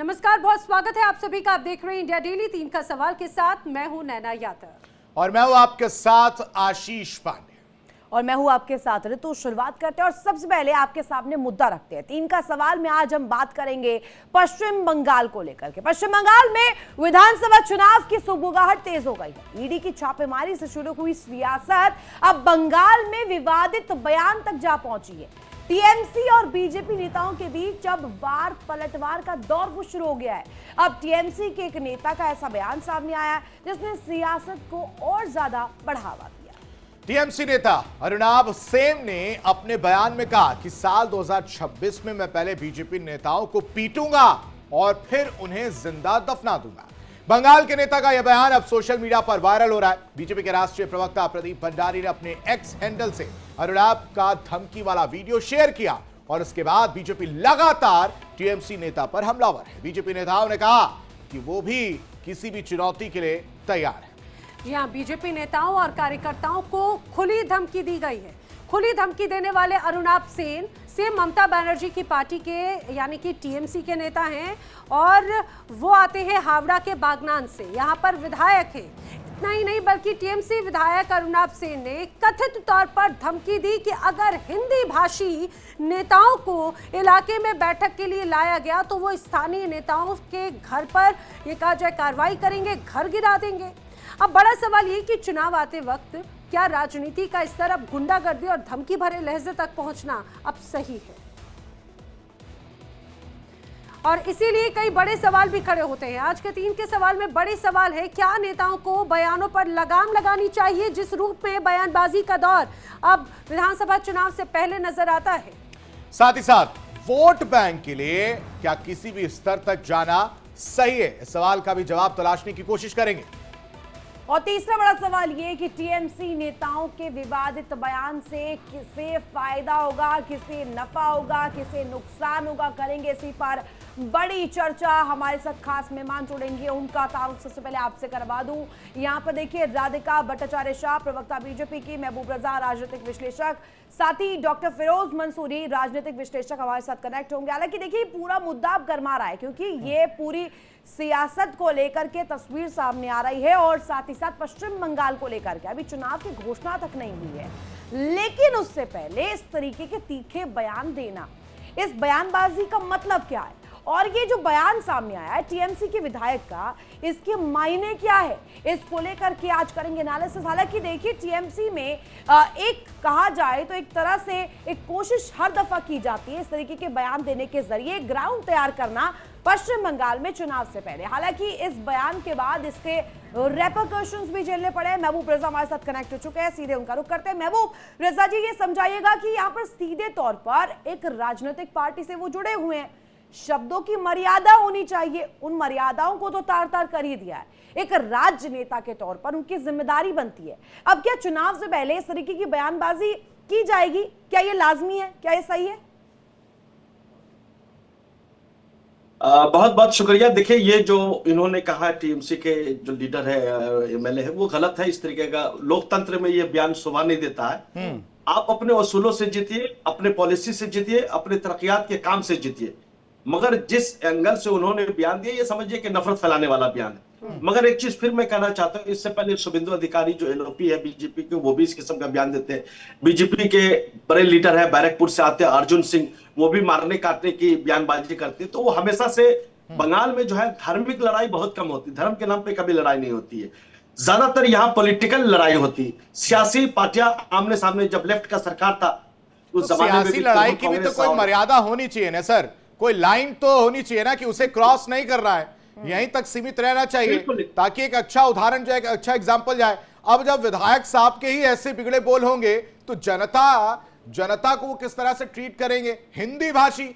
नमस्कार, बहुत स्वागत है आप सभी का। आप देख रहे हैं इंडिया डेली 3 का सवाल के साथ। मैं हूं नैना यादव और मैं हूं आपके साथ आशीष पांडे और मैं हूं आपके साथ ऋतु। शुरुआत करते हैं और सबसे पहले आपके सामने मुद्दा रखते हैं 3 का सवाल में। आज हम बात करेंगे पश्चिम बंगाल को लेकर के। पश्चिम बंगाल में विधानसभा चुनाव की सुगबुगाहट तेज हो गई है। ईडी की छापेमारी से शुरू हुई सियासत अब बंगाल में विवादित बयान तक जा पहुंची है। टीएमसी और बीजेपी नेताओं के बीच अब वार पलटवार का दौर वो शुरू हो गया है। अब टीएमसी के एक नेता का ऐसा बयान सामने आया है जिसने सियासत को और ज्यादा बढ़ावा दिया। टीएमसी नेता अरुणाब सेन ने अपने बयान में कहा कि साल 2026 में मैं पहले बीजेपी नेताओं को पीटूंगा और फिर उन्हें जिंदा दफना दूंगा। बंगाल के नेता का यह बयान अब सोशल मीडिया पर वायरल हो रहा है। बीजेपी के राष्ट्रीय प्रवक्ता प्रदीप भंडारी ने अपने एक्स हैंडल से अरुणाब का धमकी वाला वीडियो शेयर किया और उसके बाद बीजेपी लगातार टीएमसी नेता पर हमलावर है। बीजेपी नेताओं ने कहा कि वो भी किसी भी चुनौती के लिए तैयार है। जी हां, बीजेपी नेताओं और कार्यकर्ताओं को खुली धमकी दी गई है। खुली धमकी देने वाले अरुणाब सेन ममता बनर्जी की पार्टी के यानी कि टीएमसी के नेता हैं और वो आते हैं हावड़ा के बागनान से। यहाँ पर विधायक हैं। इतना ही नहीं बल्कि टीएमसी विधायक अरुणाब सेन ने कथित तौर पर धमकी दी कि अगर हिंदी भाषी नेताओं को इलाके में बैठक के लिए लाया गया तो वो स्थानीय नेताओं के घर पर ये कहा जाए कार्रवाई करेंगे, घर गिरा देंगे। अब बड़ा सवाल ये कि चुनाव आते वक्त क्या राजनीति का स्तर अब गुंडागर्दी और धमकी भरे लहजे तक पहुंचना अब सही है? और इसीलिए कई बड़े सवाल भी खड़े होते हैं। आज के 3 के सवाल में बड़े सवाल है, क्या नेताओं को बयानों पर लगाम लगानी चाहिए जिस रूप में बयानबाजी का दौर अब विधानसभा चुनाव से पहले नजर आता है। साथ ही साथ वोट बैंक के लिए क्या किसी भी स्तर तक जाना सही है, इस सवाल का भी जवाब तलाशने की कोशिश करेंगे। और तीसरा बड़ा सवाल ये कि टीएमसी नेताओं के विवादित बयान से किसे फायदा होगा, किसे नफा होगा, किसे नुकसान होगा, करेंगे इसी पर बड़ी चर्चा। हमारे साथ खास मेहमान जुड़ेंगे, उनका तारुफ सबसे पहले आपसे करवा दूं। यहाँ पर देखिए राधिका भट्टाचार्य शाह, प्रवक्ता बीजेपी की, महबूब रजा राजनीतिक विश्लेषक, साथ ही डॉक्टर फिरोज मंसूरी राजनीतिक विश्लेषक हमारे साथ कनेक्ट होंगे। हालांकि देखिए पूरा मुद्दा अब गर्मा रहा है क्योंकि ये पूरी सियासत को लेकर के तस्वीर सामने आ रही है और साथ ही साथ पश्चिम बंगाल को लेकर के अभी चुनाव की घोषणा तक नहीं हुई है, लेकिन उससे पहले इस तरीके के तीखे बयान देना, इस बयानबाजी का मतलब क्या है और ये जो बयान सामने आया है टीएमसी के विधायक का, इसके मायने क्या है, इसको लेकर के आज करेंगे एनालिसिस। हालांकि देखिए टीएमसी में एक कहा जाए तो एक तरह से एक कोशिश हर दफा की जाती है इस तरीके के बयान देने के जरिए ग्राउंड तैयार करना पश्चिम बंगाल में चुनाव से पहले। हालांकि इस बयान के बाद इसके रेपरकशंस भी झेलने पड़े। महबूब रजा हमारे साथ कनेक्ट हो चुके हैं, सीधे उनका रुख करते हैं। महबूब रजा जी, ये समझाइएगा कि यहाँ पर सीधे तौर पर एक राजनीतिक पार्टी से वो जुड़े हुए हैं, शब्दों की मर्यादा होनी चाहिए, उन मर्यादाओं को तो तार तार कर ही दिया है। एक राज्य नेता के तौर पर उनकी जिम्मेदारी बनती है। अब क्या चुनाव से पहले इस तरीके की बयानबाजी की जाएगी? क्या ये लाजमी है? क्या ये सही है? बहुत बहुत शुक्रिया। देखिए ये जो इन्होंने कहा टीएमसी के जो लीडर है, एमएलए है, वो गलत है। इस तरीके का लोकतंत्र में ये बयान शोभा नहीं देता है। आप अपने असूलों से जीतिए, अपने पॉलिसी से जीतिए, अपने तरक्कियात के काम से जीतिए। मगर जिस एंगल से उन्होंने बयान दिया, ये समझिए कि नफरत फैलाने वाला बयान है। मगर एक चीज फिर मैं कहना चाहता हूँ, इससे पहले शुभेंदु अधिकारी जो एलओपी है बीजेपी के, वो भी इस किस्म का बयान देते हैं। बीजेपी के बड़े लीडर है, बैरकपुर से आते हैं अर्जुन सिंह, वो भी मारने काटने की बयानबाजी करते हैं। तो वो हमेशा से बंगाल में जो है धार्मिक लड़ाई बहुत कम होती है, धर्म के नाम पे कभी लड़ाई नहीं होती है। ज्यादातर यहाँ पॉलिटिकल लड़ाई होती है। सियासी पार्टियां आमने सामने, जब लेफ्ट का सरकार था उस जमाने में सियासी लड़ाई की भी तो कोई मर्यादा होनी चाहिए ना सर, कोई लाइन तो होनी चाहिए ना कि उसे क्रॉस नहीं कर रहा है, यहीं तक सीमित रहना चाहिए ताकि एक अच्छा उदाहरण जाए, एक अच्छा एग्जाम्पल जाए। अब जब विधायक साहब के ही ऐसे बिगड़े बोल होंगे तो जनता को वो किस तरह से ट्रीट करेंगे? हिंदी भाषी,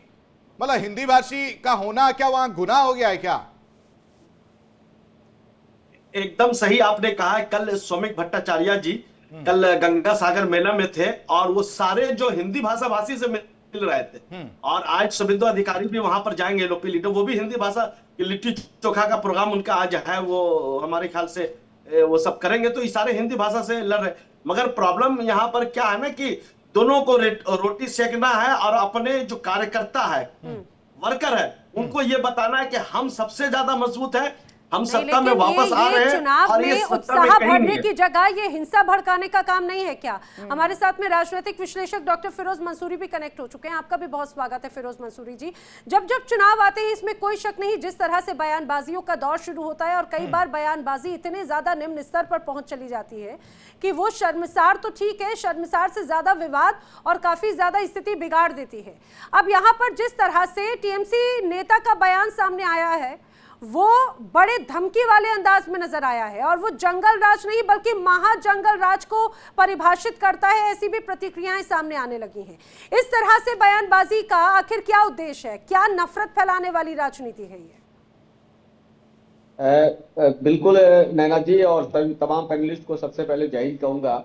मतलब हिंदी भाषी का होना क्या वहां गुनाह हो गया है क्या? एकदम सही आपने कहा। कल सौमिक भट्टाचार्य जी कल गंगा सागर मेला में थे और वो सारे जो हिंदी भाषा भाषी से मिल रहे थे। और आज शुभेंदु अधिकारी भी वहां पर जाएंगे, एलओपी लीडर, वो भी हिंदी भाषा, लिट्टी चोखा का प्रोग्राम उनका आज है, वो हमारे ख्याल से वो सब करेंगे। तो ये सारे हिंदी भाषा से लड़ रहे। मगर प्रॉब्लम यहाँ पर क्या है ना कि दोनों को रोटी सेकना है और अपने जो कार्यकर्ता है वर्कर है उनको ये बताना है कि हम सबसे ज्यादा मजबूत है, हम नहीं, सत्ता में लेकिन वापस आ रहे हैं चुनाव और ये में सत्ता उत्साह में कहीं नहीं भरने है। की जगह ये हिंसा भड़काने का काम नहीं है क्या? हमारे साथ में राजनीतिक विश्लेषक डॉक्टर फिरोज मंसूरी भी कनेक्ट हो चुके हैं। आपका भी बहुत स्वागत है फिरोज मंसूरी जी। जब जब चुनाव आते हैं, इसमें कोई शक नहीं, जिस तरह से बयानबाजियों का दौर शुरू होता है और कई बार बयानबाजी इतने ज्यादा निम्न स्तर पर पहुंच चली जाती है कि वो शर्मसार तो ठीक है, शर्मसार से ज्यादा विवाद और काफी ज्यादा स्थिति बिगाड़ देती है। अब यहाँ पर जिस तरह से टीएमसी नेता का बयान सामने आया है वो बड़े धमकी वाले अंदाज में नजर आया है और वो जंगल राज नहीं बल्कि महाजंगल राज को परिभाषित करता है, ऐसी भी प्रतिक्रियाएं सामने आने लगी हैं। इस तरह से बयानबाजी का आखिर क्या उद्देश्य है? क्या नफरत फैलाने वाली राजनीति है ये? बिल्कुल नैना जी और तमाम पैनलिस्ट को सबसे पहले जय हिंद कहूंगा।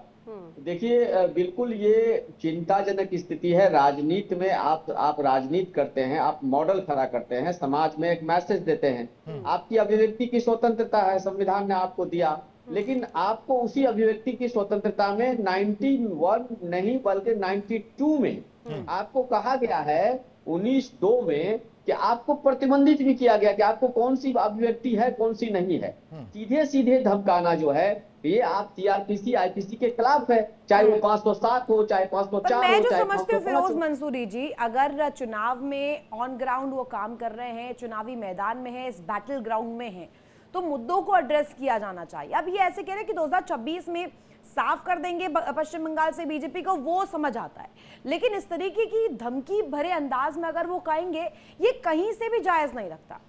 देखिए, बिल्कुल ये चिंताजनक स्थिति है। राजनीति में आप राजनीति करते हैं, आप मॉडल खड़ा करते हैं, समाज में एक मैसेज देते हैं, आपकी अभिव्यक्ति की स्वतंत्रता है, संविधान ने आपको दिया, लेकिन आपको उसी अभिव्यक्ति की स्वतंत्रता में 91 नहीं बल्कि 92 में आपको कहा गया है, 19(2) में कि आपको प्रतिबंधित भी किया गया कि आपको कौन सी अभिव्यक्ति है कौन सी नहीं है। सीधे सीधे धमकाना जो है ये आप सीआरपीसी आईपीसी के खिलाफ है, चाहे वो 507 हो चाहे 504 हो। मैं जो समझती हूँ फिरोज मंसूरी जी, अगर चुनाव में ऑन ग्राउंड वो काम कर रहे हैं, चुनावी मैदान में है, इस बैटल ग्राउंड में है, तो मुद्दों को एड्रेस किया जाना चाहिए। अब ये ऐसे कह रहे हैं कि 2026 में साफ कर देंगे पश्चिम बंगाल से बीजेपी को, वो समझ आता है, लेकिन इस तरीके की धमकी भरे अंदाज में अगर वो कहेंगे, ये कहीं से भी जायज नहीं लगता।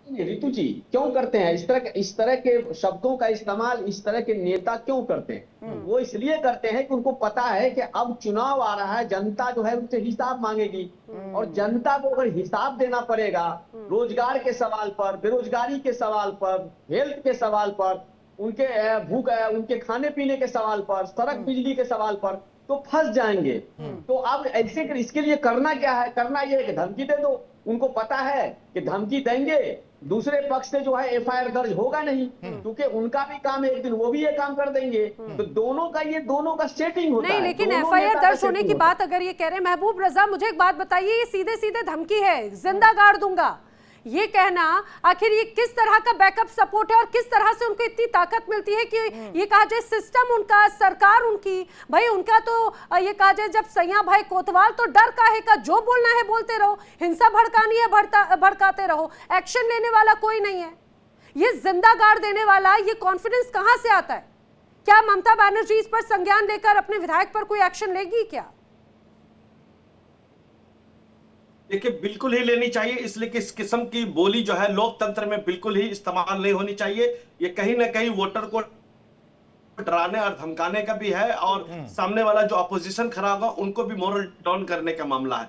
रितु जी क्यों करते हैं इस तरह के शब्दों का इस्तेमाल? इस तरह के नेता क्यों करते हैं? वो इसलिए करते हैं कि उनको पता है कि अब चुनाव आ रहा है, जनता जो है उनसे हिसाब मांगेगी और जनता को अगर हिसाब देना पड़ेगा रोजगार के सवाल पर, बेरोजगारी के सवाल पर, हेल्थ के सवाल पर, उनके उनके खाने पीने के सवाल पर, सड़क बिजली के सवाल पर, तो फंस जाएंगे। तो अब ऐसे इसके लिए करना क्या है? करना यह है कि धमकी दे दो। उनको पता है कि धमकी देंगे दूसरे पक्ष से जो है एफआईआर दर्ज होगा नहीं, क्योंकि उनका भी काम है, एक दिन वो भी ये काम कर देंगे। तो दोनों का सेटिंग होता नहीं, है। लेकिन एफआईआर दर्ज होने की बात अगर ये कह रहे हैं महबूब रजा, मुझे एक बात बताइए, ये सीधे सीधे धमकी है, जिंदा गाड़ दूंगा, ये कहना आखिर ये किस तरह का बैकअप सपोर्ट है और किस तरह से उनको इतनी ताकत मिलती है कि ये कहा जाए सिस्टम उनका, सरकार उनकी, भाई उनका तो ये कहा जाए जब सैया भाई कोतवाल तो डर काहे का, जो बोलना है बोलते रहो, हिंसा भड़कानी है भड़काते रहो, एक्शन लेने वाला कोई नहीं है। ये जिंदा गाड़ देने वाला ये कॉन्फिडेंस कहां से आता है? क्या ममता बनर्जी इस पर संज्ञान लेकर अपने विधायक पर कोई एक्शन लेगी क्या? देखिए, बिल्कुल ही लेनी चाहिए, इसलिए कि इस किस्म की बोली जो है लोकतंत्र में बिल्कुल ही इस्तेमाल नहीं होनी चाहिए। ये कहीं ना कहीं वोटर को डराने और धमकाने का भी है और सामने वाला जो अपोजिशन खड़ा होगा उनको भी मोरल डाउन करने का मामला है।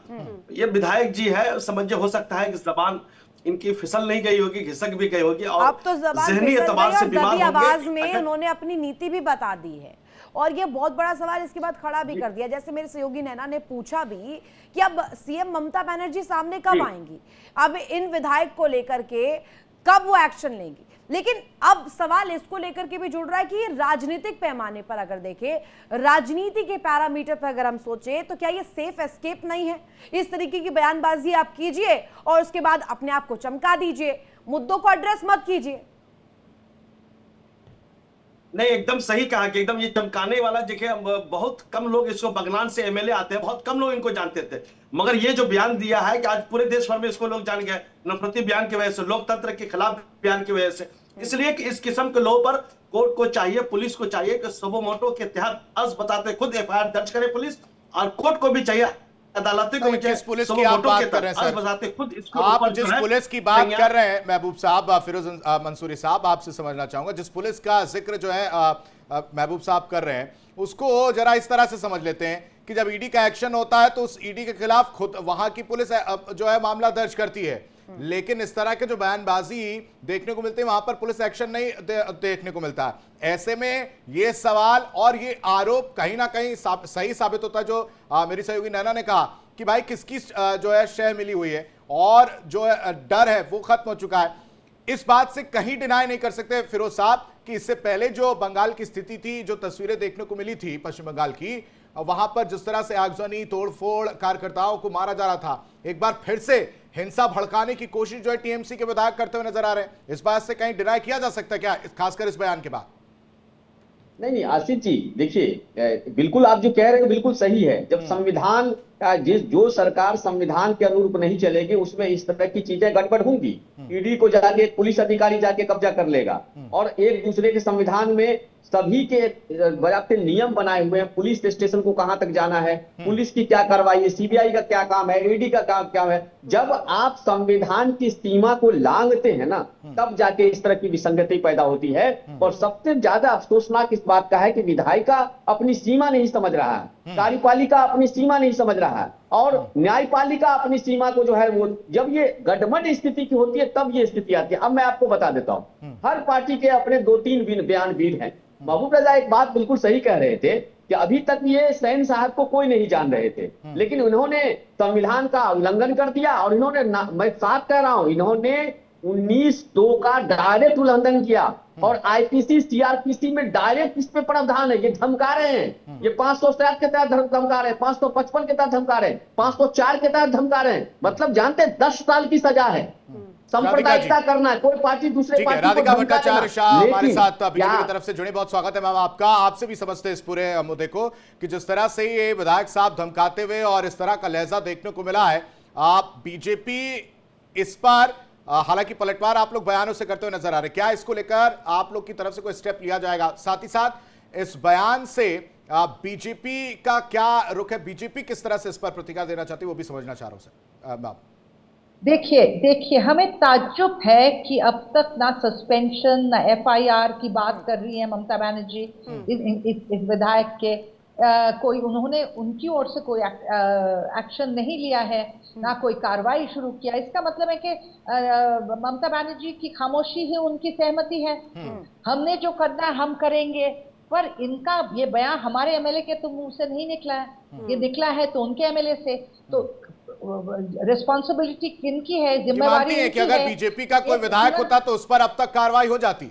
ये विधायक जी है, समझिए हो सकता है कि जबान इनकी फिसल नहीं गई होगी, घिसक भी गई होगी और अब तो जहनी एतबार से बीमार आवाज में होंगे। उन्होंने अपनी नीति भी बता दी है और ये बहुत बड़ा सवाल इसके बाद खड़ा भी कर दिया। जैसे मेरे सहयोगी नैना ने पूछा भी कि अब सीएम ममता बनर्जी सामने कब आएंगी, अब इन विधायक को लेकर के कब वो एक्शन लेंगी, लेकिन अब सवाल इसको लेकर के भी जुड़ रहा है कि राजनीतिक पैमाने पर अगर देखें, राजनीति के पैरामीटर पर अगर हम सोचे तो क्या ये सेफ एस्केप नहीं है? इस तरीके की बयानबाजी आप कीजिए और उसके बाद अपने आप को चमका दीजिए, मुद्दों को एड्रेस मत कीजिए। नहीं, एकदम सही कहा कि एकदम ये चमकाने वाला, देखिए बहुत कम लोग इसको बगनान से एमएलए आते हैं, बहुत कम लोग इनको जानते थे, मगर ये जो बयान दिया है कि आज पूरे देश भर में इसको लोग जान गए, नफरती बयान की वजह से, लोकतंत्र के खिलाफ बयान की वजह से। इसलिए कि इस किस्म के लोगों पर कोर्ट को चाहिए, पुलिस को चाहिए कि सबोमोटो के तहत आज बताते खुद एफआईआर दर्ज करे पुलिस, और कोर्ट को भी चाहिए, अदालती को भी चाहिए। किस पुलिस की आप बात कर रहे हैं सर? खुद आप जिस पुलिस की बात कर रहे हैं महबूब साहब, फिरोज मंसूरी साहब, आपसे समझना चाहूंगा, जिस पुलिस का जिक्र जो है महबूब साहब कर रहे हैं, उसको जरा इस तरह से समझ लेते हैं कि जब ईडी का एक्शन होता है तो उस ईडी के खिलाफ खुद वहां की पुलिस जो है मामला दर्ज करती है, लेकिन इस तरह के जो बयानबाजी देखने को मिलते हैं वहां पर पुलिस एक्शन नहीं देखने को मिलता है। ऐसे में ये सवाल और ये आरोप कहीं ना कहीं सही साबित होता है, जो मेरी सहयोगी नैना ने कहा कि भाई किसकी जो है शय मिली हुई है और जो है डर है वो खत्म हो चुका है। इस बात से कहीं डिनाई नहीं कर सकते फिरोज साहब कि इससे पहले जो बंगाल की स्थिति थी, जो तस्वीरें देखने को मिली थी पश्चिम बंगाल की, वहां पर जिस तरह से आगजनी, तोड़फोड़, कार्यकर्ताओं को मारा जा रहा था, एक बार फिर से हिंसा भड़काने की कोशिश जो है टीएमसी के विधायक करते हुए नजर आ रहे हैं। इस बात से कहीं डिनाई किया जा सकता है क्या, खासकर इस बयान के बाद? नहीं आशीष जी, देखिए बिल्कुल आप जो कह रहे हो बिल्कुल सही है। जब संविधान का जो सरकार संविधान के अनुरूप नहीं चलेगी उसमें इस तरह की चीजें गड़बड़ होंगी। ईडी को जाके एक पुलिस अधिकारी जाके कब्जा कर लेगा और एक दूसरे के संविधान में सभी के बराबर नियम बनाए हुए हैं। पुलिस स्टेशन को कहां तक जाना है, पुलिस की क्या कार्रवाई है, सीबीआई का क्या काम है, ईडी का काम क्या है। जब आप संविधान की सीमा को लांघते हैं ना, तब जाके इस तरह की विसंगति पैदा होती है। और सबसे ज्यादा अफसोसनाक इस बात का है कि विधायिका अपनी सीमा नहीं समझ रहा है, कार्यपालिका अपनी सीमा नहीं समझ रहा है और न्यायपालिका अपनी सीमा को जो है वो, जब ये गठबंधन स्थिति की होती है तब ये स्थिति आती है। अब मैं आपको बता देता हूं, हर पार्टी के अपने 2-3 बयानवीर हैं। महबूब रजा एक बात बिल्कुल सही कह रहे थे कि अभी तक ये सैन साहब को कोई नहीं जान रहे थे, लेकिन उन्होंने संविधान का उल्लंघन कर दिया और इन्होंने, मैं साफ कह रहा हूं, इन्होंने 19(2) का डायरेक्ट उल्लंघन किया और आईपीसी सीआरपीसी में डायरेक्ट इस पे प्रावधान है। ये धमका रहे हैं, ये 507 के तहत धमका रहे हैं, 555 के तहत धमका रहे हैं, 504 के तहत धमका रहे हैं। मतलब जानते हैं 10 साल की सजा है। सांप्रदायिकता करना है, कोई पार्टी दूसरे पार्टी को राधिका भट्टाचार्य शाह हमारे साथ बीजेपी की तरफ से जुड़े, बहुत स्वागत है मैम आपका। आपसे भी समझते इस पूरे मुद्दे को कि जिस तरह से ये विधायक साहब धमकाते हुए और इस तरह का लहजा देखने को मिला है, आप बीजेपी इस पर हालांकि पलटवार आप लोग बयानों से करते हुए नजर आ रहे, क्या इसको लेकर आप लोग की तरफ से कोई स्टेप लिया जाएगा? साथ ही साथ इस बयान से बीजेपी का क्या रुख है, बीजेपी किस तरह से इस पर प्रतिक्रिया देना चाहती है, वो भी समझना चाह रहा हूं सर मैम। देखिए हमें ताज्जुब है कि अब तक ना सस्पेंशन ना एफआईआर की बात कर रही है ममता बनर्जी इस विधायक के, कोई उन्होंने उनकी ओर से कोई एक्शन नहीं लिया है, ना कोई कार्रवाई शुरू किया। इसका मतलब है कि ममता बनर्जी की खामोशी ही उनकी सहमति है। हमने जो करना है हम करेंगे, पर इनका ये बयान हमारे एमएलए के तो मुंह से नहीं निकला है, ये निकला है तो उनके एमएलए से। तो रिस्पॉन्सिबिलिटी किनकी है, जिम्मेवारी है कि अगर बीजेपी का कोई विधायक होता तो उस पर अब तक कार्रवाई हो जाती?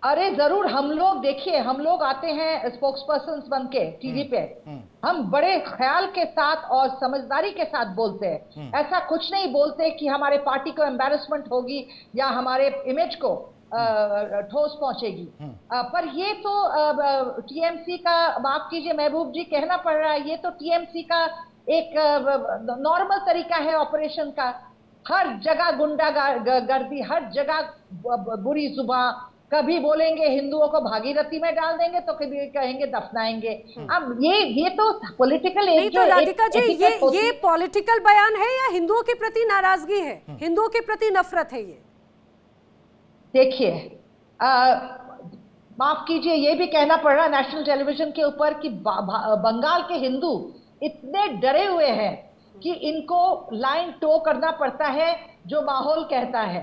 अरे जरूर, हम लोग देखिए, हम लोग आते हैं स्पोक्स पर्सन बन के टीवी पे, हम बड़े ख्याल के साथ और समझदारी के साथ बोलते हैं। ऐसा कुछ नहीं बोलते कि हमारे पार्टी को एम्बैरेसमेंट होगी या हमारे इमेज को ठोस पहुंचेगी। पर ये तो टीएमसी का, माफ कीजिए महबूब जी कहना पड़ रहा है, ये तो टीएमसी का एक नॉर्मल तरीका है ऑपरेशन का। हर जगह गुंडागर्दी, हर जगह बुरी जुबान, कभी बोलेंगे हिंदुओं को भागीरथी में डाल देंगे तो कभी कहेंगे दफनाएंगे। अब ये तो पॉलिटिकल नहीं तो राधिका जी, ये पॉलिटिकल बयान है या हिंदुओं के प्रति नाराजगी है, हिंदुओं के प्रति नफरत है? ये देखिए, माफ कीजिए, ये भी कहना पड़ रहा है नेशनल टेलीविजन के ऊपर कि बंगाल के हिंदू इतने डरे हुए हैं कि इनको लाइन टो करना पड़ता है जो माहौल कहता है।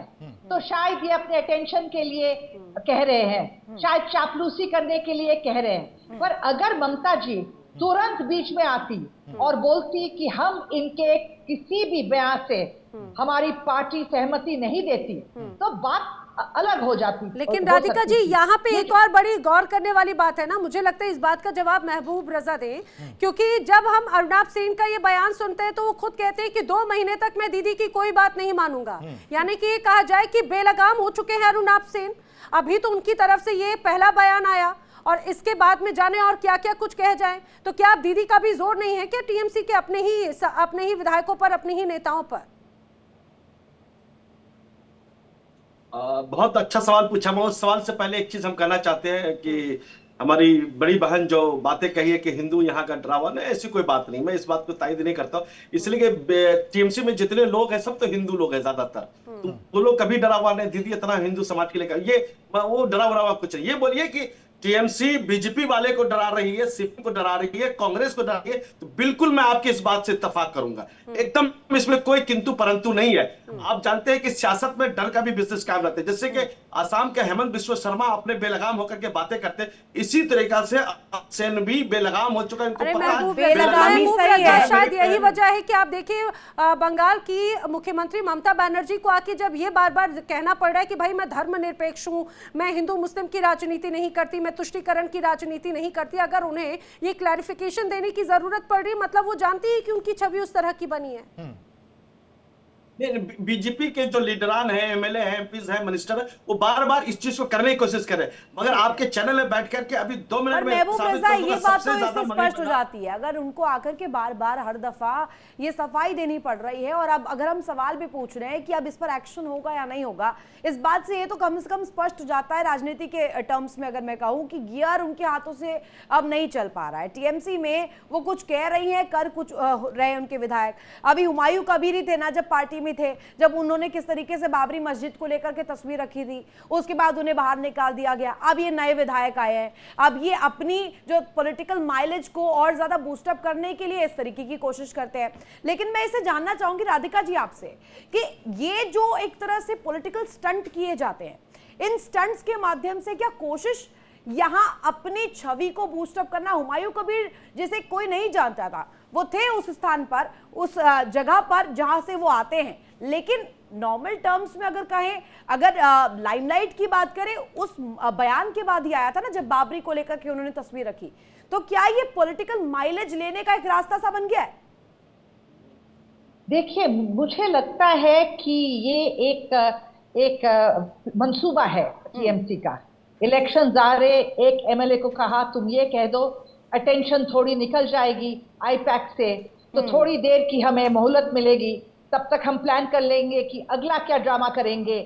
तो शायद ये अपने अटेंशन के लिए कह रहे हैं, शायद चापलूसी करने के लिए कह रहे हैं। पर अगर ममता जी तुरंत बीच में आती और बोलती कि हम इनके किसी भी बयान से हमारी पार्टी सहमति नहीं देती, तो बात अलग हो जाती। लेकिन राधिका जी, यहाँ पे एक और बड़ी गौर करने वाली बात है ना, मुझे लगता है इस बात का जवाब महबूब रजा दें, क्योंकि जब हम अर्नब सेन का ये बयान सुनते हैं तो वो खुद कहते हैं कि 2 महीने तक मैं दीदी की कोई बात नहीं मानूंगा। यानी कि ये कहा जाए कि बेलगाम हो चुके हैं अर्नब सेन। अभी तो उनकी तरफ से ये पहला बयान आया और इसके बाद में जाने और क्या क्या कुछ कह जाए। तो क्या दीदी का भी जोर नहीं है क्या टीएमसी के अपने ही विधायकों पर, अपने ही नेताओं पर? बहुत अच्छा सवाल पूछा। मैं उस सवाल से पहले एक चीज हम कहना चाहते हैं कि हमारी बड़ी बहन जो बातें कही है कि हिंदू यहाँ का डरावा, नहीं, ऐसी कोई बात नहीं। मैं इस बात को तायद नहीं करता हूँ, इसलिए कि टीएमसी में जितने लोग हैं सब तो हिंदू लोग हैं ज्यादातर। तो वो लोग कभी डरावा नहीं, दीदी इतना हिंदू समाज के लिए ये वो डरावा कुछ नहीं। ये बोलिए कि टीएमसी बीजेपी वाले को डरा रही है, सीपीएम को डरा रही है, कांग्रेस को डरा रही है, तो बिल्कुल मैं आपकी इस बात से इत्तेफाक करूंगा। एकदम इसमें कोई किंतु परंतु नहीं है। आप जानते हैं कि सियासत में डर का भी बिजनेस कायम रहता है। जैसे कि आसाम के हेमंत बिस्वा शर्मा अपने बेलगाम होकर के बातें करते हैं, इसी तरीका से सेन भी बेलगाम हो चुका है। शायद यही वजह है कि आप देखिए बंगाल की मुख्यमंत्री ममता बनर्जी को आके जब ये बार बार कहना पड़ रहा है कि भाई मैं धर्मनिरपेक्ष हूँ, मैं हिंदू मुस्लिम की राजनीति नहीं करती, तुष्टीकरण की राजनीति नहीं करती, अगर उन्हें ये क्लैरिफिकेशन देने की जरूरत पड़ रही, मतलब वो जानती है कि उनकी छवि उस तरह की बनी है। बीजेपी के जो लीडरान हैं, एमएलए हैं, एमपीज हैं, मिनिस्टर हैं, वो बार बार इस चीज को करने की कोशिश कर रहे हैं, मगर आपके चैनल में बैठ करके अभी 2 मिनट पर में महबूब साबित रजा, कर ये दूंगा बात सबसे तो ज्यादा इससे मंगनी स्पष्ट हो प्रधान। जाती है, अगर उनको आकर के बार बार हर दफा ये सफाई देनी पड़ रही है, और अब अगर हम सवाल भी पूछ रहे हैं कि अब इस पर एक्शन होगा या नहीं होगा, इस बात से ये तो कम से कम स्पष्ट हो जाता है राजनीति के टर्म्स में, अगर मैं कहूं कि गियर उनके हाथों से अब नहीं चल पा रहा है। टीएमसी में वो कुछ कह रही हैं, कर कुछ रहे हैं उनके विधायक। अभी हुमायूं कबीर थे ना जब पार्टी में थे, जब उन्होंने किस तरीके से बाबरी मस्जिद को लेकर के तस्वीर रखी थी, उसके बाद उन्हें बाहर निकाल दिया गया। अब ये नए विधायक आए हैं, अब ये अपनी जो पॉलिटिकल माइलेज को और ज्यादा बूस्टअप करने के लिए इस तरीके की कोशिश करते हैं। लेकिन मैं इसे जानना चाहूंगी राधिका जी आपसे कि ये जो एक तरह से पॉलिटिकल स्टंट किए जाते हैं, इन स्टंट्स के माध्यम से क्या कोशिश यहां अपनी छवि को बूस्टअप करना? हुमायूं कबीर जिसे कोई नहीं जानता था, वो थे उस स्थान पर, उस जगह पर जहां से वो आते हैं, लेकिन नॉर्मल टर्म्स में अगर कहें, अगर लाइमलाइट की बात करें, उस बयान के बाद ही आया था ना जब बाबरी को लेकर के उन्होंने तस्वीर रखी, तो क्या ये पॉलिटिकल माइलेज लेने का एक रास्ता सा बन गया है? देखिए, मुझे लगता है कि ये एक मंसूबा है टीएमसी का। इलेक्शन आ रहे, एक एमएलए को कहा तुम ये कह दो, अटेंशन थोड़ी निकल जाएगी आईपैक से, तो थोड़ी देर की हमें मोहलत मिलेगी, तब तक हम प्लान कर लेंगे कि अगला क्या ड्रामा करेंगे।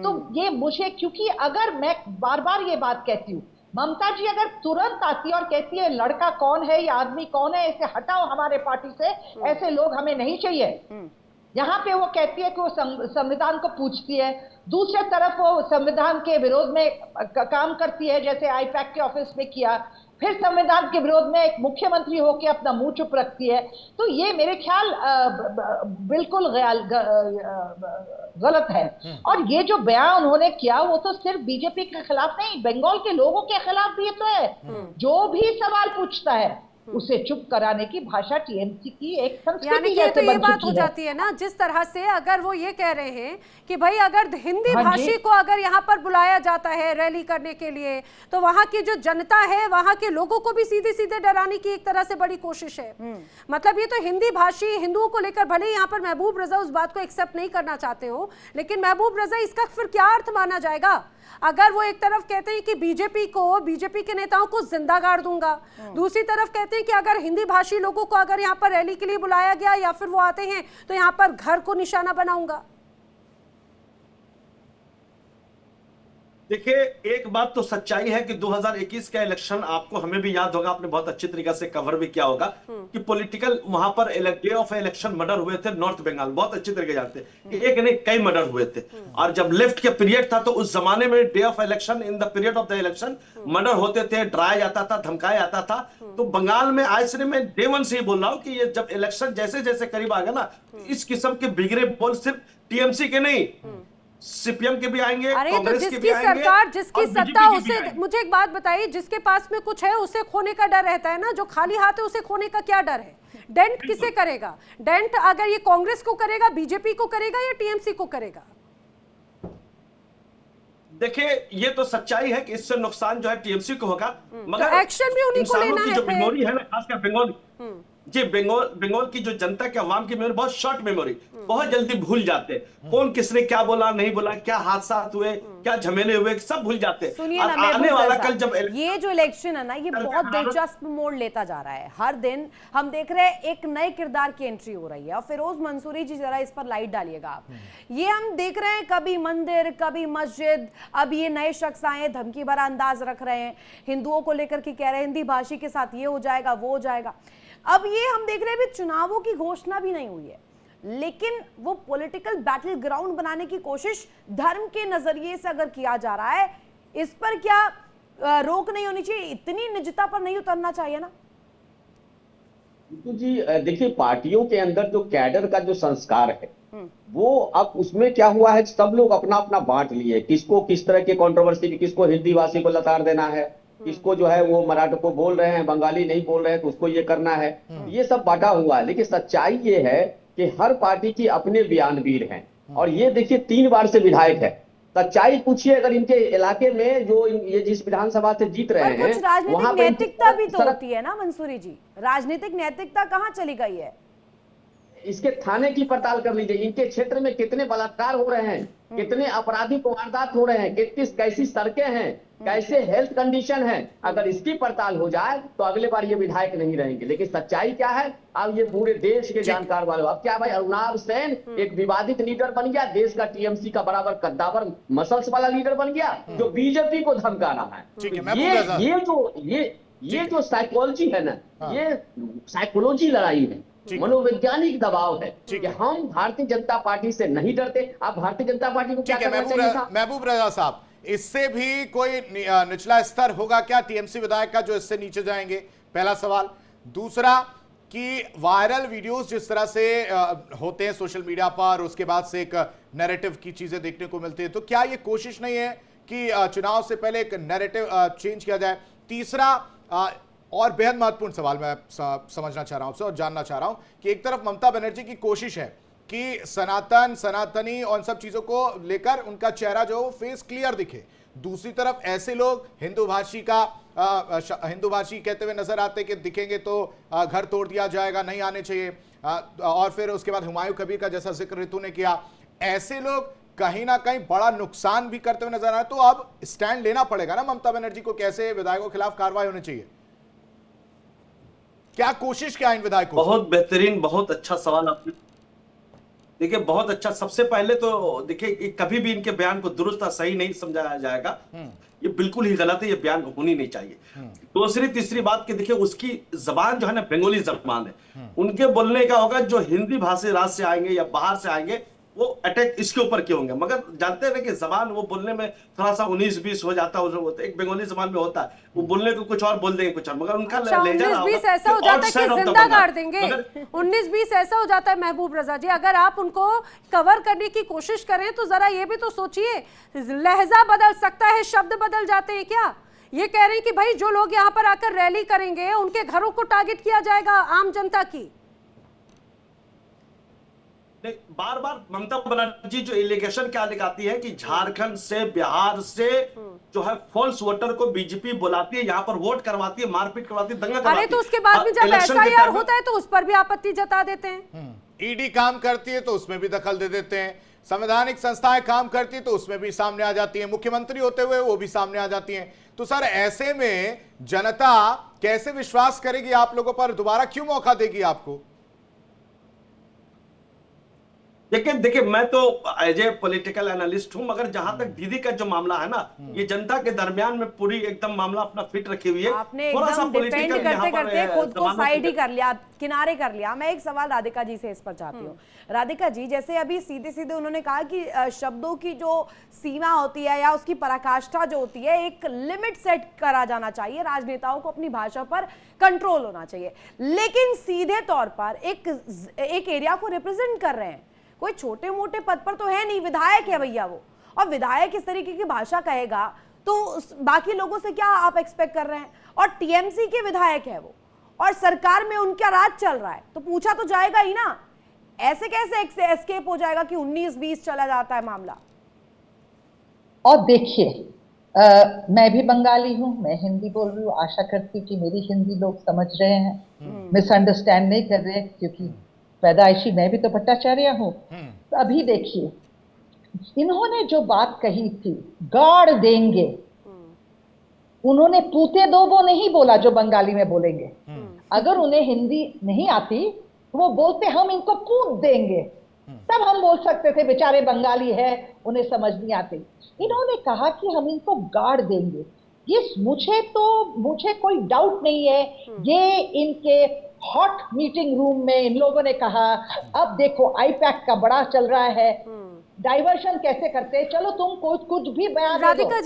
तो ये मुझे, क्योंकि अगर मैं बार बार ये बात कहती हूँ, ममता जी अगर तुरंत आती है और कहती है लड़का कौन है या आदमी कौन है, इसे हटाओ हमारे पार्टी से, ऐसे लोग हमें नहीं चाहिए। यहाँ पे वो कहती है कि वो संविधान को पूछती है, दूसरे तरफ वो संविधान के विरोध में काम करती है, जैसे आईपैक के ऑफिस में किया, फिर संविधान के विरोध में एक मुख्यमंत्री होकर अपना मुंह चुप रखती है। तो ये मेरे ख्याल बिल्कुल गलत है। और ये जो बयान उन्होंने किया वो तो सिर्फ बीजेपी के खिलाफ नहीं, बंगाल के लोगों के खिलाफ भी तो है। जो भी सवाल पूछता है उसे चुप कराने की भाषा टीएमसी की एक संस्कृति जैसे तो ये बात हो जाती है ना, जिस तरह से अगर वो ये कह रहे हैं कि भाई अगर हिंदी भाषी को अगर यहाँ पर बुलाया जाता है रैली करने के लिए, तो वहाँ की जो जनता है, वहाँ के लोगों को भी सीधे सीधे डराने की एक तरह से बड़ी कोशिश है। मतलब ये तो हिंदी भाषी हिंदुओं को लेकर, भले ही यहाँ पर महबूब रजा उस बात को एक्सेप्ट नहीं करना चाहते हो, लेकिन महबूब रजा इसका फिर क्या अर्थ माना जाएगा? अगर वो एक तरफ कहते हैं कि बीजेपी के नेताओं को जिंदा गाड़ दूंगा, दूसरी तरफ कहते हैं कि अगर हिंदी भाषी लोगों को अगर यहाँ पर रैली के लिए बुलाया गया या फिर वो आते हैं तो यहाँ पर घर को निशाना बनाऊंगा। देखिए, एक बात तो सच्चाई है कि 2021 का इलेक्शन आपको, हमें भी याद होगा, आपने बहुत अच्छी तरीके से कवर भी किया होगा कि पॉलिटिकल वहां per day of election murder हुए थे नॉर्थ बंगाल, बहुत अच्छी तरीके जानते हैं, एक नहीं कई मर्डर हुए थे। और जब लेफ्ट के पीरियड था तो उस जमाने में day of election, in the period of the election murder होते थे, डराया जाता था, धमकाया जाता था। तो बंगाल में आज से मैं डे वन से ही बोल रहा हूं कि ये जब इलेक्शन जैसे जैसे करीब आ गया ना, इस किस्म के बिगड़े बोल सिर्फ टीएमसी के नहीं, सीपीएम के भी आएंगे, कांग्रेस के भी आएंगे, सरकार जिसकी सत्ता उसे, मुझे एक बात बताइए, जिसके पास में कुछ है उसे खोने का डर रहता है ना, जो खाली हाथ है उसे खोने का क्या डर है? डेंट किसे करेगा? डेंट अगर ये कांग्रेस को करेगा, बीजेपी को करेगा या टीएमसी को करेगा? देखिए, ये तो सच्चाई है कि इससे नुकसान जो है टीएमसी को होगा, मगर तो एक्शन भी उन्हीं को लेना है। जो मेमोरी है ना, खासकर बंगाल जी, बंगाल की जो जनता के अवाम की मेमोरी बहुत शॉर्ट मेमोरी, बहुत जल्दी भूल जाते हैं कौन किसने क्या बोला, नहीं बोला, क्या हादसा हुए, क्या झमेले हुए, सब भूल जाते हैं। सुनिए ना, आने वाला कल जब ये जो इलेक्शन है ना, ये बहुत दिलचस्प मोड़ लेता जा रहा है। हर दिन हम देख रहे हैं एक नए किरदार की एंट्री हो रही है। और फिरोज मंसूरी जी, जरा इस पर लाइट डालिएगा आप। ये हम देख रहे हैं कभी मंदिर, कभी मस्जिद, अब ये नए शख्स आए, धमकी भरा अंदाज रख रहे हैं, हिंदुओं को लेकर के कह रहे हैं हिंदी भाषी के साथ ये हो जाएगा, वो हो जाएगा। अब ये हम देख रहे हैं भी चुनावों की घोषणा भी नहीं हुई है, लेकिन वो पॉलिटिकल बैटल ग्राउंड बनाने की कोशिश धर्म के नजरिए से अगर किया जा रहा है, इस पर क्या रोक नहीं होनी चाहिए? इतनी निजता पर नहीं उतरना चाहिए ना? तो जी देखिए, पार्टियों के अंदर जो कैडर का जो संस्कार है वो अब उसमें क्या हुआ है, सब लोग अपना अपना बांट लिए, किसको किस तरह की कंट्रोवर्सी, किसको हिंदी भाषी को लताड़ देना है, किसको जो है वो मराठी को बोल रहे हैं, बंगाली नहीं बोल रहे हैं तो उसको ये करना है, ये सब बांटा हुआ है। लेकिन सच्चाई ये है कि हर पार्टी की अपने बयानवीर हैं, और ये देखिए 3 बार से विधायक है। सच्चाई पूछिए, अगर इनके इलाके में जो ये जिस विधानसभा से जीत रहे हैं, कुछ राजनीतिक नैतिकता भी तो होती है ना मंसूरी जी, राजनीतिक नैतिकता कहाँ चली गई है? इसके थाने की पड़ताल कर लीजिए, इनके क्षेत्र में कितने बलात्कार हो रहे हैं, कितने आपराधिक वारदात हो रहे हैं, कैसी सड़कें हैं, कैसे हेल्थ कंडीशन है। अगर इसकी पड़ताल हो जाए तो अगले बार ये विधायक नहीं रहेंगे। लेकिन सच्चाई क्या है, अब ये पूरे देश के जानकार वाले, अब क्या भाई, अरुणाब सेन एक विवादित लीडर बन गया, देश का टीएमसी का बराबर कद्दावर मसल्स वाला लीडर बन गया, जो बीजेपी को धमका रहा है। ठीक है, तो महबूब रजा। ये जो साइकोलॉजी है ना, ये साइकोलॉजी लड़ाई है, मनोवैज्ञानिक दबाव है कि हम भारतीय जनता पार्टी से नहीं डरते। आप भारतीय जनता पार्टी को क्या ठीक है करना चाहिए था? महबूब रजा साहब, इससे भी कोई निचला स्तर होगा क्या टीएमसी विधायक का जो इससे नीचे जाएंगे? पहला सवाल। दूसरा कि वायरल वीडियोस जिस तरह से होते हैं सोशल मीडिया पर, उसके बाद से एक नैरेटिव की चीजें देखने को मिलती है, तो क्या ये कोशिश नहीं है कि चुनाव से पहले एक नैरेटिव चेंज किया जाए? तीसरा और बेहद महत्वपूर्ण सवाल मैं समझना चाह रहा हूं आपसे और जानना चाह रहा हूं कि एक तरफ ममता बनर्जी की कोशिश है कि सनातनी और सब चीजों को लेकर उनका चेहरा जो फेस क्लियर दिखे, दूसरी तरफ ऐसे लोग हिंदू भाषी कहते हुए नजर आते कि दिखेंगे तो घर तोड़ दिया जाएगा, नहीं आने चाहिए, और फिर उसके बाद हुमायूं कबीर का जैसा जिक्र ऋतु ने किया, ऐसे लोग कहीं ना कहीं बड़ा नुकसान भी करते हुए नजर आए। तो अब स्टैंड लेना पड़ेगा ना ममता बनर्जी को, कैसे विधायकों के खिलाफ कार्रवाई होनी चाहिए? क्या कोशिश क्या इन विधायकों? बहुत बेहतरीन, बहुत अच्छा सवाल आपने। देखिए बहुत अच्छा। सबसे पहले तो देखिए कभी भी इनके बयान को दुरुस्त सही नहीं समझाया जाएगा, ये बिल्कुल ही गलत है, ये बयान होनी नहीं चाहिए। दूसरी तीसरी बात कि देखिए उसकी जबान जो है ना बंगाली जबान है, उनके बोलने का होगा जो हिंदी भाषी राज्य से आएंगे या बाहर से आएंगे वो अटैक इसके ऊपर क्यों होंगे। मगर जानते हैं ना कि जबान वो बोलने में थोड़ा सा 19-20 हो जाता है, एक बंगाली जबान में होता है, वो बोलने को कुछ और बोल देंगे कुछ और, मगर उनका ले जाना 19-20 ऐसा हो जाता है कि जिंदा गाड़ देंगे। 19-20 ऐसा हो जाता है महबूब रजा जी, अगर आप उनको कवर करने की कोशिश करें तो जरा ये भी तो सोचिए, लहजा बदल सकता है, शब्द बदल जाते हैं क्या? ये कह रहे हैं कि भाई जो लोग यहाँ पर आकर रैली करेंगे उनके घरों को टारगेट किया जाएगा, आम जनता की। बार बार ममता बनर्जी जो एलिगेशन क्या लगाती है कि झारखंड से, बिहार से जो है फॉल्स वोटर को बीजेपी बुलाती है, यहाँ पर वोट करवाती है, मारपीट करवाती है, दंगा करवाती है। अरे तो उसके बाद भी जब एफआईआर होता है तो उस पर भी आपत्ति जता देते हैं। ईडी काम करती है तो उसमें भी दखल दे देते हैं, संवैधानिक संस्थाएं काम करती है तो उसमें भी सामने आ जाती है, मुख्यमंत्री होते हुए वो भी सामने आ जाती हैं। तो सर ऐसे में जनता कैसे विश्वास करेगी आप लोगों पर? दोबारा क्यों मौका देगी आपको? लेकिन देखिए मैं तो एज ए पॉलिटिकल एनालिस्ट हूं, मगर जहां तक दीदी का जो मामला है ना, ये जनता के दरमियान में पूरी एकदम मामला अपना फिट रखी हुई है। आपने एकदम डिफेंड करते करते खुद को साइड ही कर लिया, किनारे कर लिया। मैं एक सवाल राधिका जी से इस पर चाहती हूँ। राधिका जी, जैसे अभी सीधे सीधे उन्होंने कहा कि शब्दों की जो सीमा होती है या उसकी पराकाष्ठा जो होती है, एक लिमिट सेट करा जाना चाहिए, राजनेताओं को अपनी भाषा पर कंट्रोल होना चाहिए। लेकिन सीधे तौर पर एक एरिया को रिप्रेजेंट कर रहे हैं, कोई छोटे मोटे पद पर तो है नहीं, विधायक है भैया वो, और विधायक इस तरीके की भाषा कहेगा तो बाकी लोगों से क्या आप एक्सपेक्ट कर रहे हैं? और टीएमसी के विधायक है वो, और सरकार में उनका राज चल रहा है, तो पूछा तो जाएगा ही ना। ऐसे कैसे एस्केप हो जाएगा कि 19-20 चला जाता है मामला? और देखिए मैं भी बंगाली हूँ, मैं हिंदी बोल रही हूँ, आशा करती हूँ कि मेरी हिंदी लोग समझ रहे हैं, मिसअंडरस्टैंड नहीं कर रहे, क्योंकि पैदाइशी मैं भी तो भट्टाचार्य हूँ। तो अभी देखिए इन्होंने जो बात कही थी, गाड़ देंगे, उन्होंने पूते दो वो नहीं बोला जो बंगाली में बोलेंगे। अगर उन्हें हिंदी नहीं आती तो वो बोलते हम इनको पूत देंगे, तब हम बोल सकते थे बेचारे बंगाली है उन्हें समझ नहीं आती। इन्होंने कहा कि हम इनको गाड़ देंगे। ये मुझे कोई डाउट नहीं है, ये इनके हॉट मीटिंग रूम में इन लोगों ने कहा अब देखो आईपैक का बड़ा चल रहा है, डाइवर्शन कैसे करते हैं, चलो तुम कुछ भी बयान दो। राधिका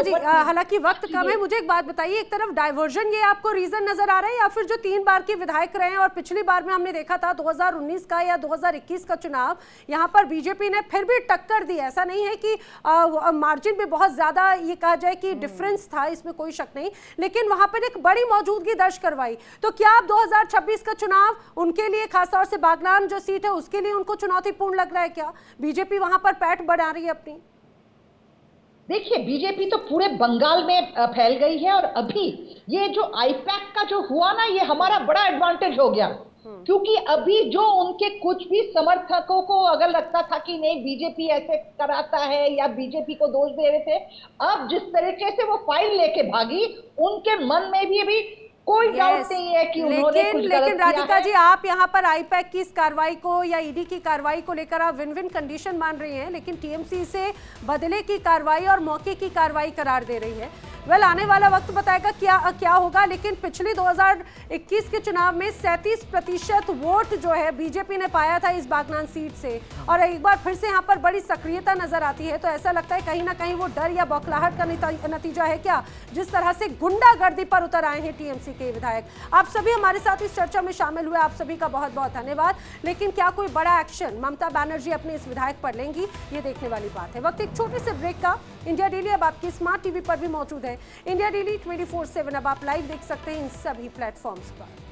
जी हालांकि वक्त कम है, मुझे एक बात बताइए, एक तरफ डाइवर्जन ये आपको रीजन नजर आ रहा है, या फिर जो 3 बार के विधायक रहे हैं और पिछली बार में हमने देखा था 2019 का या 2021 का चुनाव, यहाँ पर बीजेपी ने फिर भी टक्कर दी। ऐसा नहीं है कि मार्जिन में बहुत ज्यादा ये कहा जाए कि डिफरेंस था, इसमें कोई शक नहीं, लेकिन वहां पर एक बड़ी मौजूदगी दर्ज करवाई। तो क्या अब 2026 का चुनाव उनके लिए, खासतौर से बागनान जो सीट है उसके लिए उनको चुनौतीपूर्ण लग रहा है? क्या बीजेपी वहां पर पैठ बढ़ा रही है अपनी? देखिए बीजेपी तो पूरे बंगाल में फैल गई है, और अभी ये जो आईपैक का जो हुआ ना, ये हमारा बड़ा एडवांटेज हो गया। क्योंकि अभी जो उनके कुछ भी समर्थकों को अगर लगता था कि नहीं बीजेपी ऐसे कराता है या बीजेपी को दोष दे रहे थे, अब जिस तरीके से वो फाइल लेके भागी, उनके मन में भी अभी कोई डाउट नहीं है कि उन्होंने कुछ गलत लेकिन किया राधिका है। जी, आप यहाँ पर आईपैक की इस कार्रवाई को या ईडी की कार्रवाई को लेकर आप विन विन कंडीशन मान रही हैं, लेकिन टीएमसी इसे बदले की कार्रवाई और मौके की कार्रवाई करार दे रही है। वेल, आने वाला वक्त बताएगा क्या होगा, लेकिन पिछले 2021 के चुनाव में 37% वोट जो है बीजेपी ने पाया था इस बागनान सीट से, और एक बार फिर से यहाँ पर बड़ी सक्रियता नजर आती है। तो ऐसा लगता है कहीं ना कहीं वो डर या बौखलाहट का नतीजा है क्या, जिस तरह से गुंडागर्दी पर उतर आए हैं टीएमसी के विधायक। आप सभी हमारे साथ इस चर्चा में शामिल हुए, आप सभी का बहुत बहुत धन्यवाद। लेकिन क्या कोई बड़ा एक्शन ममता बनर्जी अपने इस विधायक पर लेंगी, ये देखने वाली बात है। वक्त एक छोटे से ब्रेक का। इंडिया डेली अब आपकी स्मार्ट टीवी पर भी मौजूद है। इंडिया डेली 24/7 अब आप लाइव देख सकते हैं इन सभी प्लेटफॉर्म्स पर।